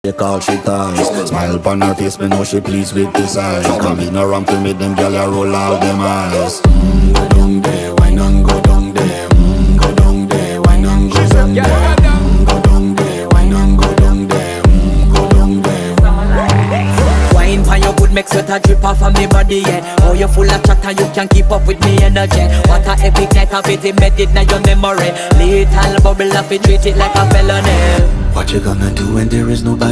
They call she ties. Smile upon her face, me know she pleased with this eyes. Come in around to me, them gyal a roll out them eyes. Go down there, why not go down there? Go down there, why not go down there? Go down there, why not go down there? Go down there. Wine pan your good, make sweat a drip off of me body, yeah. Oh, you full of chatter, you can't keep up with me energy. What a epic night of it, embedded in your memory. Little bubble up, it treat it like a felony. What you gonna do when there is nobody?